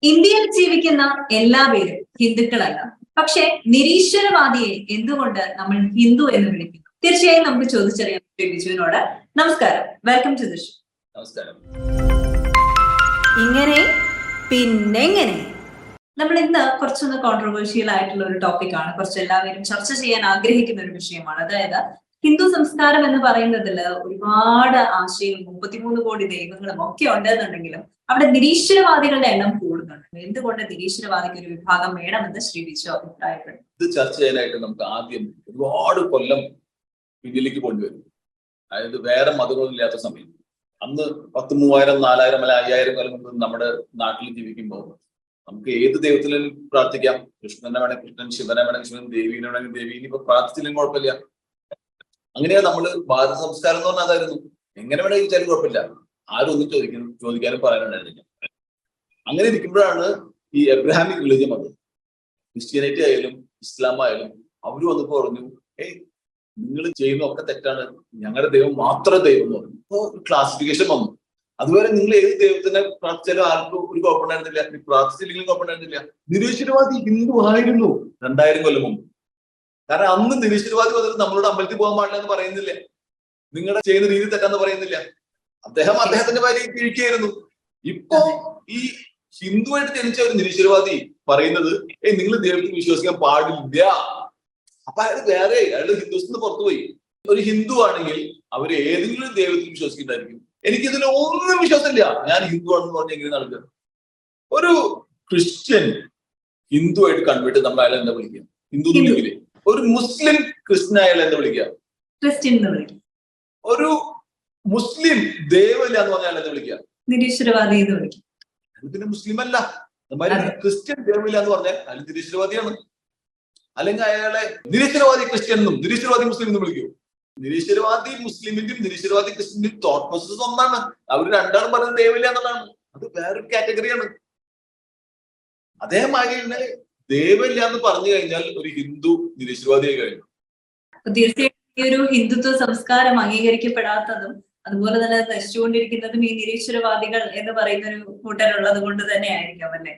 ഇന്ത്യയിൽ ജീവിക്കുന്ന എല്ലാവരും ഹിന്ദുക്കളല്ല. പക്ഷെ നിരീശ്വരവാദിയെ എന്തുകൊണ്ട് നമ്മൾ ഹിന്ദു എന്ന് വിളിക്കുന്നു? തീർച്ചയായും നമുക്ക് ചോദിച്ചറിയാം ബിജുവിനോട്. നമസ്കാരം, വെൽക്കം ടു ദി ഷോ. നമസ്കാരം. ഇങ്ങനെ പിന്നെങ്ങനെ നമ്മൾ ഇന്ന് കുറച്ചൊന്ന് കോൺട്രവേഴ്ഷ്യൽ ആയിട്ടുള്ള ഒരു ടോപ്പിക്കാണ്, കുറച്ച് എല്ലാവരും ചർച്ച ചെയ്യാൻ ആഗ്രഹിക്കുന്ന ഒരു വിഷയമാണ്. അതായത് ഹിന്ദു സംസ്കാരം എന്ന് പറയുന്നതിൽ ഒരുപാട് ആശയങ്ങളും 33 കോടി ദൈവങ്ങളും ഒക്കെ ഉണ്ടെന്നുണ്ടെങ്കിലും അവിടെ നിരീശ്വരവാദികളുടെ എണ്ണം കൂടുന്നുണ്ട്. എന്തുകൊണ്ട് നിരീശ്വരവാദിക്ക് ഒരു വിഭാഗം വേണമെന്ന് ശ്രീ ബിജു അഭിപ്രായപ്പെടും? ഇത് ചർച്ച ചെയ്യാനായിട്ട് നമുക്ക് ആദ്യം ഒരുപാട് കൊല്ലം പിന്നിലേക്ക് കൊണ്ടുവരും. അതായത് വേറെ മതങ്ങളില്ലാത്ത സമയം, അന്ന് 10, 3000, 4000 അല്ല 5000 കൊല്ലം മുമ്പ് നമ്മുടെ നാട്ടിൽ ജീവിക്കുമ്പോൾ നമുക്ക് ഏത് ദൈവത്തിലും പ്രാർത്ഥിക്കാം. കൃഷ്ണനെ വേണമെങ്കിൽ കൃഷ്ണൻ, ശിവനെ വേണമെങ്കിൽ ശിവൻ, ദേവീനെ വേണമെങ്കിൽ ദേവി. ഇനിയിപ്പോ പ്രാർത്ഥിച്ചില്ലെങ്കിൽ കുഴപ്പമില്ല. അങ്ങനെയാ നമ്മള് ഭാരത സംസ്കാരം എന്ന് പറഞ്ഞാൽ അതായിരുന്നു. എങ്ങനെ വേണമെങ്കിൽ ചോദിച്ചാലും കുഴപ്പമില്ല, ആരും ഒന്നും ചോദിക്കാനും പറയാനുണ്ടായിരുന്നില്ല. അങ്ങനെ ഇരിക്കുമ്പോഴാണ് ഈ എബ്രഹാമിക് റിലിജിയൻ വന്നത്. ക്രിസ്ത്യാനിറ്റി ആയാലും ഇസ്ലാം ആയാലും അവര് വന്നപ്പോ പറഞ്ഞു, നിങ്ങൾ ചെയ്യുന്നതൊക്കെ തെറ്റാണ്, ഞങ്ങളുടെ ദൈവം മാത്രം ദൈവം എന്ന് പറഞ്ഞു. അപ്പോ ക്ലാസിഫിക്കേഷൻ വന്നു. അതുവരെ നിങ്ങൾ ഏത് ദൈവത്തിനെ പ്രാർത്ഥിച്ചാലും ആർക്കും ഒരു കുഴപ്പമുണ്ടായിരുന്നില്ല, പ്രാർത്ഥിച്ചില്ലെങ്കിലും കുഴപ്പമുണ്ടായിരുന്നില്ല. നിരീശ്വരവാദി ഹിന്ദു ആയിരുന്നു 2000 കൊല്ലം മുമ്പ്. കാരണം അന്ന് നിരീശ്വരവാദി വന്നിട്ട് നമ്മളോട് അമ്പലത്തിൽ പോകാൻ പാടില്ല എന്ന് പറയുന്നില്ല, നിങ്ങളുടെ ചെയ്യുന്ന രീതി തെറ്റാന്ന് പറയുന്നില്ല. അദ്ദേഹത്തിന്റെ ഭാര്യ കഴിക്കുകയായിരുന്നു. ഇപ്പോ ഈ ഹിന്ദുവായിട്ട് ജനിച്ച ഒരു നിരീശ്വരവാദി പറയുന്നത് നിങ്ങൾ ദൈവത്തിൽ വിശ്വസിക്കാൻ പാടില്ല. അപ്പൊ അയാൾ ഹിന്ദുസ്ഥിന്ന് പുറത്തുപോയി. ഒരു ഹിന്ദു ആണെങ്കിൽ അവർ ഏതെങ്കിലും ദൈവത്തിൽ വിശ്വസിക്കുന്നുണ്ടായിരിക്കും. എനിക്കിതിൽ ഒന്നും വിശ്വാസമില്ല, ഞാൻ ഹിന്ദു ആണെന്ന് പറഞ്ഞ് എങ്ങനെ നടക്കുക? ഒരു ക്രിസ്ത്യൻ ഹിന്ദു ആയിട്ട് കൺവേർട്ട് നമ്മൾ അയാൾ എന്താ വിളിക്കുക? ഹിന്ദു വിളിക്കില്ലേ? ഒരു മുസ്ലിം ക്രിസ്ത്യൻ അയാൾ എന്താ വിളിക്കുക? ക്രിസ്ത്യൻ എന്ന് വിളിക്കും. ഒരു മുസ്ലിം ദൈവമില്ല എന്ന് പറഞ്ഞാൽ എന്താ വിളിക്കുക? നിരീശ്വരവാദി എന്ന് വിളിക്കും. പിന്നെ മുസ്ലിം അല്ല. ക്രിസ്ത്യൻ ദൈവമില്ല എന്ന് പറഞ്ഞാൽ അയാൾ നിരീശ്വരവാദിയാണ്. അല്ലെങ്കിൽ അയാളെ നിരീശ്വരവാദി ക്രിസ്ത്യൻ എന്നും നിരീശ്വരവാദി മുസ്ലിം എന്നും വിളിക്കൂ. നിരീശ്വരവാദി മുസ്ലിമിന്റെയും നിരീശ്വരവാദി ക്രിസ്ത്യന്റെയും തോട്ട് പ്രോസസ് ഒന്നാണ്. അവർ രണ്ടാളും പറയുന്നത് ദൈവമില്ല എന്നുള്ളതാണ്. അത് വേറൊരു കാറ്റഗറിയാണ്. അതേമാതിരി തന്നെ ദൈവമില്ല എന്ന് പറഞ്ഞു കഴിഞ്ഞാൽ ഒരു ഹിന്ദു നിരീശ്വരവാദിയായി കഴിഞ്ഞു. തീർച്ചയായും ഈ ഒരു ഹിന്ദുത്വ സംസ്കാരം അംഗീകരിക്കപ്പെടാത്തതും അതുപോലെ തന്നെ നശിച്ചുകൊണ്ടിരിക്കുന്നതും ഈ നിരീശ്വരവാദികൾ എന്ന് പറയുന്ന ഒരു കൂട്ടരുള്ളത് കൊണ്ട് തന്നെ ആയിരിക്കാം അല്ലെ?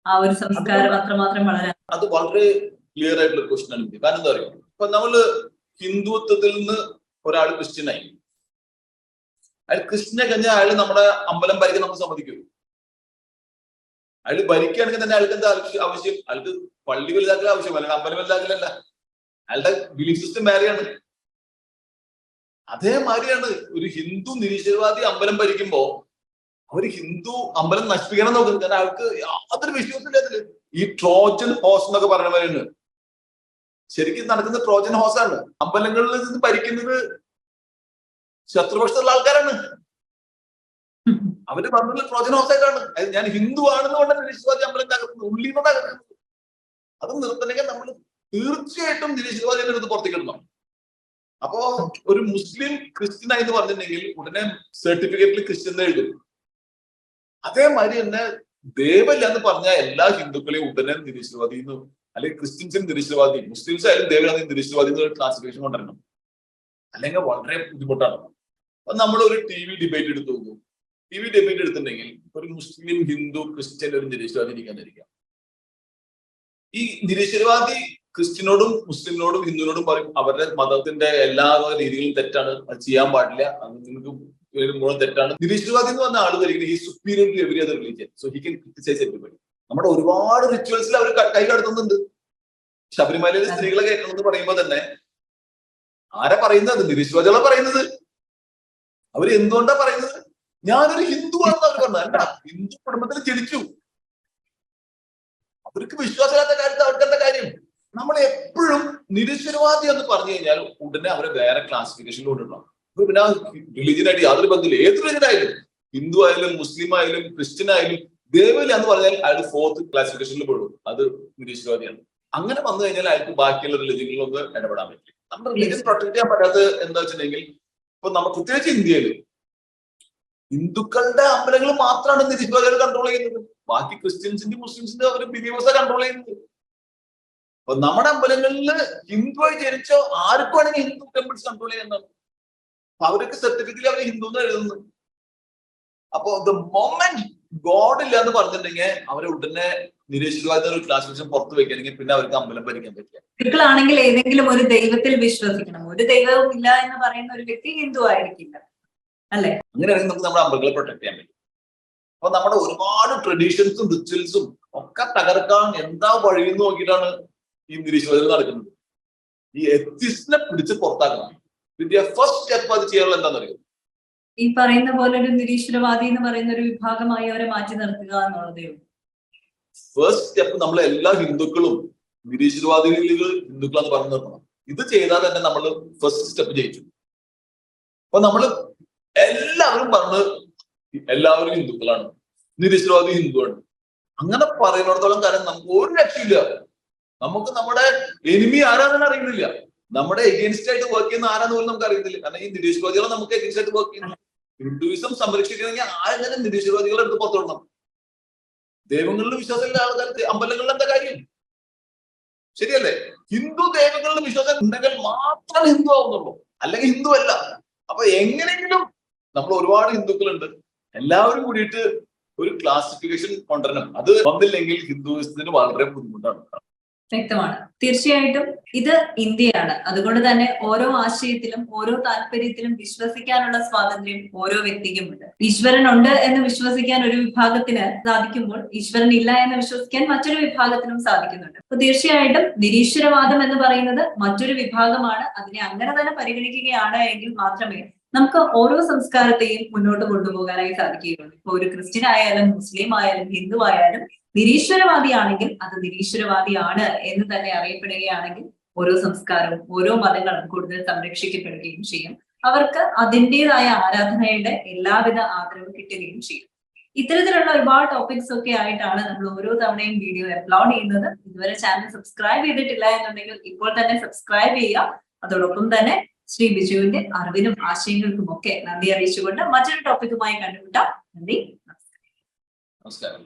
ആ ഒരു സംസ്കാരം അത്രമാത്രം വളരാൻ. അത് വളരെ ക്ലിയർ ആയിട്ടുള്ള ക്വസ്റ്റൻ ആണ്. കാരണം എന്താ പറയുക, ഇപ്പൊ നമ്മള് ഹിന്ദുത്വത്തിൽ നിന്ന് ഒരാൾ ക്രിസ്ത്യനായി, അയാൾ ക്രിസ്ത്യനെ കഴിഞ്ഞാൽ അയാൾ നമ്മുടെ അമ്പലം ഭരിക്കാൻ നമുക്ക് സമ്മതിക്കും. അയാൾ ഭരിക്കുകയാണെങ്കിൽ തന്നെ അയാൾക്ക് എന്താ ആവശ്യം? അയാൾക്ക് പള്ളി വലുതാക്കൽ ആവശ്യം, അല്ലെങ്കിൽ അമ്പലം വലുതാക്കലല്ല. അയാളുടെ ബിലീഫ് സിസ്റ്റം വേറെയാണ്. അതേമാതിരിയാണ് ഒരു ഹിന്ദു നിരീശ്വരവാദി അമ്പലം ഭരിക്കുമ്പോ അവര് ഹിന്ദു അമ്പലം നശിപ്പിക്കണം നോക്കുന്നത്. കാരണം അയാൾക്ക് യാതൊരു വിശ്വാസമില്ല അതില്. ഈ ട്രോജൻ ഹോസ് എന്നൊക്കെ പറയുന്നവരാണ് ശരിക്കും നടക്കുന്ന ട്രോജൻ ഹോസാണ്. അമ്പലങ്ങളിൽ നിന്ന് ഭരിക്കുന്നത് ശത്രുപക്ഷത്തുള്ള ആൾക്കാരാണ്. അവര് പറഞ്ഞത് ട്രോജൻ ഹോസായിട്ടാണ്. ഞാൻ ഹിന്ദു ആണെന്ന് കൊണ്ട് നിരീശ്വരവാദി അമ്പലം തകർക്കുന്നത്, ഉള്ളിൽ നിന്ന് തകർക്കുന്നത്. അത് നിർത്തണമെങ്കിൽ നമ്മൾ തീർച്ചയായിട്ടും നിരീശ്വരവാദിയുടെ അടുത്ത് പുറത്തേക്ക് ഇടണം. അപ്പോ ഒരു മുസ്ലിം ക്രിസ്ത്യനായി എന്ന് പറഞ്ഞിട്ടുണ്ടെങ്കിൽ ഉടനെ സർട്ടിഫിക്കറ്റിൽ ക്രിസ്ത്യൻ എഴുതും. അതേമാതിരി തന്നെ ദൈവമില്ല എന്ന് പറഞ്ഞാൽ എല്ലാ ഹിന്ദുക്കളെയും ഉടനെ നിരീശ്വരവാദി എന്ന്, അല്ലെങ്കിൽ ക്രിസ്ത്യൻസിന് നിരീശ്വരവാദി, മുസ്ലിംസ് ആയാലും ദൈവമില്ലാതെ നിരീശ്വരവാദി എന്നൊരു ക്ലാസിഫിക്കേഷൻ കൊണ്ടുവരണം. അല്ലെങ്കിൽ വളരെ ബുദ്ധിമുട്ടാണ്. അപ്പൊ നമ്മൾ ഒരു TV ഡിബേറ്റ് എടുത്തു നോക്കും. TV ഡിബേറ്റ് എടുത്തിട്ടുണ്ടെങ്കിൽ ഒരു മുസ്ലിം, ഹിന്ദു, ക്രിസ്ത്യൻ, ഒരു നിരീശ്വരവാദി ഇരിക്കാതിരിക്കാം. ഈ നിരീശ്വരവാദി ക്രിസ്ത്യനോടും മുസ്ലിമിനോടും ഹിന്ദുവിനോടും പറയും അവരുടെ മതത്തിന്റെ എല്ലാ രീതികളും തെറ്റാണ്, അത് ചെയ്യാൻ പാടില്ല, അത് നിങ്ങൾക്ക് മുഴുവൻ തെറ്റാണ്. നിരീശ്വരവാദി എന്ന് പറഞ്ഞ ആള് ധരിക്കുന്നത് ഈ superior to every other religion, so he can criticize everybody. നമ്മുടെ ഒരുപാട് റിച്വൽസിൽ അവർ കൈ കടത്തുന്നുണ്ട്. ശബരിമലയിലെ സ്ത്രീകളെ കേൾക്കണമെന്ന് പറയുമ്പോൾ തന്നെ ആരാ പറയുന്നത്? നിരീശ്വരവാദികളെ പറയുന്നത്. അവര് എന്തുകൊണ്ടാ പറയുന്നത്? ഞാനൊരു ഹിന്ദു ആണെന്ന് അവർ പറഞ്ഞു. അല്ല, ഹിന്ദു കുടുംബത്തിൽ ജനിച്ചു. അവർക്ക് വിശ്വാസമില്ലാത്ത കാര്യത്തിൽ അവർക്ക് എന്താ കാര്യം? നമ്മൾ എപ്പോഴും നിരീശ്വരവാദി എന്ന് പറഞ്ഞു കഴിഞ്ഞാൽ ഉടനെ അവരെ വേറെ ക്ലാസിഫിക്കേഷനിൽ കൊണ്ടിടണം. പിന്നെ റിലീജിയനായിട്ട് യാതൊരു ബന്ധമില്ല. ഏത് റിലീജിയൻ ആയാലും, ഹിന്ദു ആയാലും മുസ്ലിം ആയാലും ക്രിസ്ത്യൻ ആയാലും ദൈവമില്ല എന്ന് പറഞ്ഞാൽ അയാൾ 4th ക്ലാസിഫിക്കേഷനിൽ പെടും. അത് നിരീശ്വരവാദിയാണ്. അങ്ങനെ വന്നു കഴിഞ്ഞാൽ അയാൾക്ക് ബാക്കിയുള്ള റിലീജിയനിലൊന്നും ഇടപെടാൻ പറ്റില്ല. നമ്മുടെ റിലീജിയൻ പ്രൊട്ടക്ട് ചെയ്യാൻ പറ്റാത്തത് എന്താ വെച്ചിട്ടുണ്ടെങ്കിൽ, ഇപ്പൊ നമ്മൾ പ്രത്യേകിച്ച് ഇന്ത്യയിൽ ഹിന്ദുക്കളുടെ അമ്പലങ്ങൾ മാത്രമാണ് നിരീശ്വരവാദികൾ കൺട്രോൾ ചെയ്യുന്നത്. ബാക്കി ക്രിസ്ത്യൻസിന്റെ മുസ്ലിംസിന്റെ അവർ ബിലീവേഴ്സാ കൺട്രോൾ ചെയ്യുന്നത്. അപ്പൊ നമ്മുടെ അമ്പലങ്ങളിൽ ഹിന്ദുവായി ജനിച്ചോ ആർക്കും ആണെങ്കിൽ ഹിന്ദു ടെമ്പിൾസ് കൺട്രോൾ ചെയ്യുന്നതാണ്. അപ്പൊ അവർക്ക് സർട്ടിഫിക്കറ്റിൽ അവർ ഹിന്ദു എന്ന് എഴുതുന്നു. അപ്പോ ദ മൊമെന്റ് ഗോഡ് ഇല്ല എന്ന് പറഞ്ഞിട്ടുണ്ടെങ്കിൽ അവരെ ഉടനെ നിരീശ്വരവാദ ഒരു ക്ലാസിഫിക്കേഷൻ പുറത്ത് വെക്കണമെങ്കിൽ പിന്നെ അവർക്ക് അമ്പലം ഭരിക്കാൻ പറ്റില്ല. ഹിന്ദുക്കളാണെങ്കിൽ ഏതെങ്കിലും ഒരു ദൈവത്തിൽ വിശ്വസിക്കണം. ഒരു ദൈവവും ഇല്ല എന്ന് പറയുന്ന ഒരു വ്യക്തി ഹിന്ദു ആയിരിക്കില്ല, അല്ലെ? അങ്ങനെയാണെങ്കിൽ നമുക്ക് നമ്മുടെ അമ്പലങ്ങളെ പ്രൊട്ടക്ട് ചെയ്യാൻ പറ്റും. അപ്പൊ നമ്മുടെ ഒരുപാട് ട്രഡീഷൻസും റിച്വൽസും ഒക്കെ തകർക്കാൻ എന്താ വഴിയെന്ന് നോക്കിയിട്ടാണ് ഈ നിരീശ്വരവാദികൾ നടക്കുന്നത്. ഈ എത്തിസ്റ്റിനെ പിടിച്ച് പുറത്താക്കണം. ഇതിന്റെ ഫസ്റ്റ് സ്റ്റെപ്പ് അത് ചെയ്യാനുള്ള എന്താണെന്നറിയോ? ഈ പറയുന്ന പോലെ ഒരു നിരീശ്വരവാദി എന്ന് പറയുന്ന ഒരു വിഭാഗമായി അവരെ മാറ്റി നിർത്തുക എന്നുള്ളതേ ഉള്ളൂ. ഫസ്റ്റ് സ്റ്റെപ്പ് നമ്മൾ എല്ലാ ഹിന്ദുക്കളും നിരീശ്വരവാദികൾ ഹിന്ദുക്കളാന്ന് പറഞ്ഞു നിർത്തണം. ഇത് ചെയ്താൽ തന്നെ നമ്മൾ ഫസ്റ്റ് സ്റ്റെപ്പ് ജയിച്ചു. അപ്പൊ നമ്മള് എല്ലാവരും പറഞ്ഞ് എല്ലാവരും ഹിന്ദുക്കളാണ്, നിരീശ്വരവാദി ഹിന്ദുവാണ്. അങ്ങനെ പറയുന്നിടത്തോളം കാലം നമുക്ക് ഒരു രക്ഷയില്ല. നമുക്ക് നമ്മുടെ എനിമി ആരാണെന്ന് അറിയുന്നില്ല. നമ്മുടെ എഗെയിൻസ്റ്റ് ആയിട്ട് വർക്ക് ചെയ്യുന്ന ആരാന്ന് പോലും നമുക്ക് അറിയുന്നില്ല. കാരണം ഈ നിരീശ്വരവാദികളെ നമുക്ക് എഗെയിൻസ്റ്റ് ആയിട്ട് വർക്ക് ചെയ്യുന്നു. ഹിന്ദുയിസം സംരക്ഷിക്കണമെങ്കിൽ ആരെങ്കിലും നിരീശ്വരവാദികളെ എടുത്ത് പുറത്തുവിടണം. ദൈവങ്ങളിൽ വിശ്വാസമില്ല ആൾക്കാർക്ക് അമ്പലങ്ങളിൽ എന്താ കാര്യം? ശരിയല്ലേ? ഹിന്ദു ദൈവങ്ങളിൽ വിശ്വാസം ഉണ്ടെങ്കിൽ മാത്രം ഹിന്ദു ആവുന്നുള്ളൂ, അല്ലെങ്കിൽ ഹിന്ദു അല്ല. അപ്പൊ എങ്ങനെയെങ്കിലും നമ്മൾ ഒരുപാട് ഹിന്ദുക്കളുണ്ട്, എല്ലാവരും കൂടിയിട്ട് ഒരു ക്ലാസിഫിക്കേഷൻ കൊണ്ടുവരണം. അത് വന്നില്ലെങ്കിൽ ഹിന്ദുവിസത്തിന് വളരെ ബുദ്ധിമുട്ടാണ്. വ്യക്തമാണ്. തീർച്ചയായിട്ടും ഇത് ഇന്ത്യയാണ്. അതുകൊണ്ട് തന്നെ ഓരോ ആശയത്തിലും ഓരോ താല്പര്യത്തിലും വിശ്വസിക്കാനുള്ള സ്വാതന്ത്ര്യം ഓരോ വ്യക്തിക്കുമുണ്ട്. ഈശ്വരൻ ഉണ്ട് എന്ന് വിശ്വസിക്കാൻ ഒരു വിഭാഗത്തിന് സാധിക്കുമ്പോൾ ഈശ്വരൻ ഇല്ല എന്ന് വിശ്വസിക്കാൻ മറ്റൊരു വിഭാഗത്തിനും സാധിക്കുന്നുണ്ട്. അപ്പൊ തീർച്ചയായിട്ടും നിരീശ്വരവാദം എന്ന് പറയുന്നത് മറ്റൊരു വിഭാഗമാണ്. അതിനെ അങ്ങനെ തന്നെ പരിഗണിക്കുകയാണ് എങ്കിൽ മാത്രമേ നമുക്ക് ഓരോ സംസ്കാരത്തെയും മുന്നോട്ട് കൊണ്ടുപോകാനായി സാധിക്കുകയുള്ളൂ. ഇപ്പൊ ഒരു ക്രിസ്ത്യൻ ആയാലും മുസ്ലിം ആയാലും ഹിന്ദു ആയാലും നിരീശ്വരവാദിയാണെങ്കിൽ അത് നിരീശ്വരവാദിയാണ് എന്ന് തന്നെ അറിയപ്പെടുകയാണെങ്കിൽ ഓരോ സംസ്കാരവും ഓരോ മതങ്ങളും കൂടുതൽ സംരക്ഷിക്കപ്പെടുകയും ചെയ്യും. അവർക്ക് അതിൻ്റെതായ ആരാധനയുടെ എല്ലാവിധ ആദരവും കിട്ടുകയും ചെയ്യും. ഇത്തരത്തിലുള്ള ഒരുപാട് ടോപ്പിക്സ് ഒക്കെ ആയിട്ടാണ് നമ്മൾ ഓരോ തവണയും വീഡിയോ അപ്ലോഡ് ചെയ്യുന്നത്. ഇതുവരെ ചാനൽ സബ്സ്ക്രൈബ് ചെയ്തിട്ടില്ല എന്നുണ്ടെങ്കിൽ ഇപ്പോൾ തന്നെ സബ്സ്ക്രൈബ് ചെയ്യുക. അതോടൊപ്പം തന്നെ ശ്രീ ബിജുവിന്റെ അറിവിനും ആശയങ്ങൾക്കും ഒക്കെ നന്ദി അറിയിച്ചുകൊണ്ട് മറ്റൊരു ടോപ്പിക്കുമായി കണ്ടുമുട്ടാം. നന്ദി, നമസ്കാരം.